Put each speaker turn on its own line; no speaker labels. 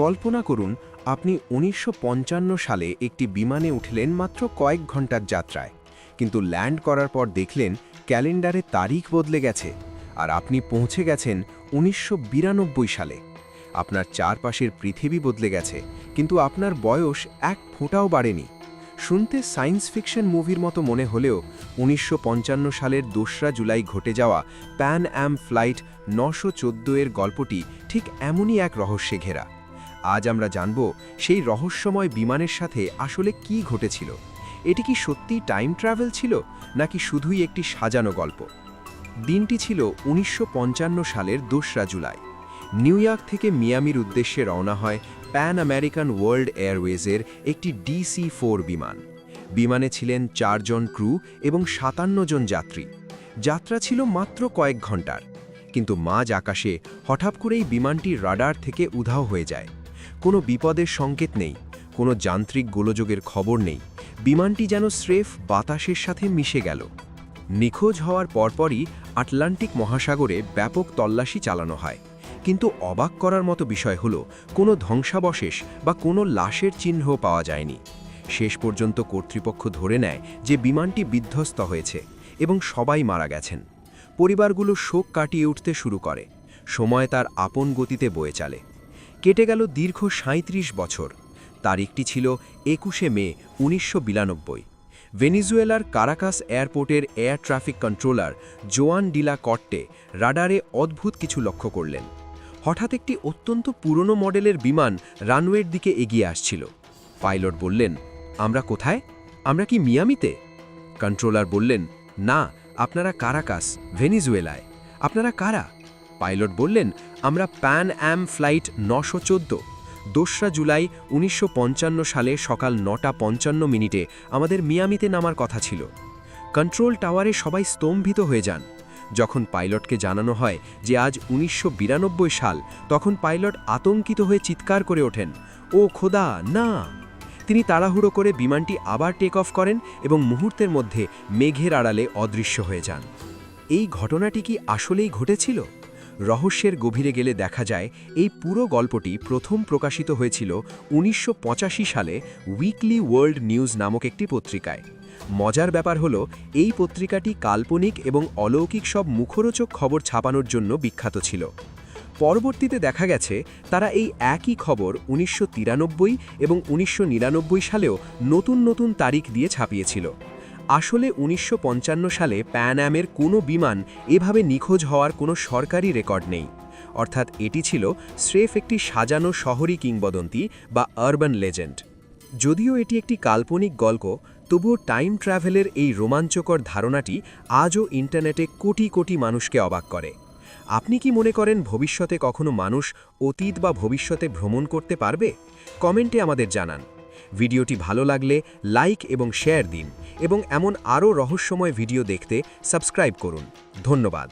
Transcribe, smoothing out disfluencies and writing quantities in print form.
কল্পনা করুন আপনি ১৯৫৫ সালে একটি বিমানে উঠলেন মাত্র কয়েক ঘন্টার যাত্রায়, কিন্তু ল্যান্ড করার পর দেখলেন ক্যালেন্ডারে তারিখ বদলে গেছে আর আপনি পৌঁছে গেছেন ১৯৯২ সালে। আপনার চারপাশের পৃথিবী বদলে গেছে, কিন্তু আপনার বয়স এক ফোঁটাও বাড়েনি। শুনতে সায়েন্স ফিকশন মুভির মতো মনে হলেও ১৯৫৫ সালের ২রা জুলাই ঘটে যাওয়া প্যান অ্যাম ফ্লাইট ৯১৪ এর গল্পটি ঠিক এমনই এক রহস্যে ঘেরা। আজ আমরা জানব সেই রহস্যময় বিমানের সাথে আসলে কি ঘটেছিল। এটি কি সত্যিই টাইম ট্রাভেল ছিল, নাকি শুধুই একটি সাজানো গল্প? দিনটি ছিল ১৯৫৫ সালের ২রা জুলাই। নিউ ইয়র্ক থেকে মিয়ামির উদ্দেশ্যে রওনা হয় প্যান আমেরিকান ওয়ার্ল্ড এয়ারওয়েজের একটি DC-4 বিমান। বিমানে ছিলেন ৪ জন ক্রু এবং ৫৭ জন যাত্রী। যাত্রা ছিল মাত্র কয়েক ঘন্টার, কিন্তু মাঝ আকাশে হঠাৎ করেই বিমানটি রাডার থেকে উধাও হয়ে যায়। কোনো বিপদের সংকেত নেই, কোনো যান্ত্রিক গোলযোগের খবর নেই। বিমানটি যেন স্রেফ বাতাসের সাথে মিশে গেল। নিখোঁজ হওয়ার পরপরই আটলান্টিক মহাসাগরে ব্যাপক তল্লাশি চালানো হয়, কিন্তু অবাক করার মতো বিষয় হলো কোনো ধ্বংসাবশেষ বা কোনো লাশের চিহ্ন পাওয়া যায়নি। শেষ পর্যন্ত কর্তৃপক্ষ ধরে নেয় যে বিমানটি বিধ্বস্ত হয়েছে এবং সবাই মারা গেছেন। পরিবারগুলো শোক কাটিয়ে উঠতে শুরু করে। সময় তার আপন গতিতে বয়ে চলে। কেটে গেল দীর্ঘ ৩৭ বছর। তারিখটি ছিল ২১শে মে ১৯৯২। ভেনিজুয়েলার কারাকাস এয়ারপোর্টের এয়ার ট্রাফিক কন্ট্রোলার জোয়ান ডিলা কর্টে রাডারে অদ্ভুত কিছু লক্ষ্য করলেন। হঠাৎ একটি অত্যন্ত পুরনো মডেলের বিমান রানওয়ের দিকে এগিয়ে আসছিল। পাইলট বললেন, আমরা কোথায়? আমরা কি মিয়ামিতে? কন্ট্রোলার বললেন, না, আপনারা কারাকাস, ভেনিজুয়েলায়। আপনারা কারা? পাইলট বললেন, আমরা প্যান অ্যাম ফ্লাইট ৯১৪। ২রা জুলাই ১৯৫৫ সালে সকাল ৯টা ৫৫ আমাদের মিয়ামিতে নামার কথা ছিল। কন্ট্রোল টাওয়ারে সবাই স্তম্ভিত হয়ে যান। যখন পাইলটকে জানানো হয় যে আজ ১৯৯২ সাল, তখন পাইলট আতঙ্কিত হয়ে চিৎকার করে ওঠেন, ও খোদা, না! তিনি তাড়াহুড়ো করে বিমানটি আবার টেক অফ করেন এবং মুহূর্তের মধ্যে মেঘের আড়ালে অদৃশ্য হয়ে যান। এই ঘটনাটি কি আসলেই ঘটেছিল? রহস্যের গভীরে গেলে দেখা যায় এই পুরো গল্পটি প্রথম প্রকাশিত হয়েছিল ১৯৮৫ সালে উইকলি ওয়ার্ল্ড নিউজ নামক একটি পত্রিকায়। মজার ব্যাপার হলো, এই পত্রিকাটি কাল্পনিক এবং অলৌকিক সব মুখরোচক খবর ছাপানোর জন্য বিখ্যাত ছিল। পরবর্তীতে দেখা গেছে তারা এই একই খবর ১৯৯৩ এবং ১৯৯৯ সালেও নতুন নতুন তারিখ দিয়ে ছাপিয়েছিল। আসলে ১৯৫৫ সালে প্যান অ্যামের কোনো বিমান এভাবে নিখোঁজ হওয়ার কোনো সরকারি রেকর্ড নেই। অর্থাৎ এটি ছিল স্রেফ একটি সাজানো শহরি কিংবদন্তি বা আরবান লেজেন্ড। যদিও এটি একটি কাল্পনিক গল্প, তবুও টাইম ট্রাভেলের এই রোমাঞ্চকর ধারণাটি আজও ইন্টারনেটে কোটি কোটি মানুষকে অবাক করে। আপনি কি মনে করেন ভবিষ্যতে কখনো মানুষ অতীত বা ভবিষ্যতে ভ্রমণ করতে পারবে? কমেন্টে আমাদের জানান। ভিডিওটি ভালো লাগলে লাইক এবং শেয়ার দিন, এবং এমন আরও রহস্যময় ভিডিও দেখতে সাবস্ক্রাইব করুন। ধন্যবাদ।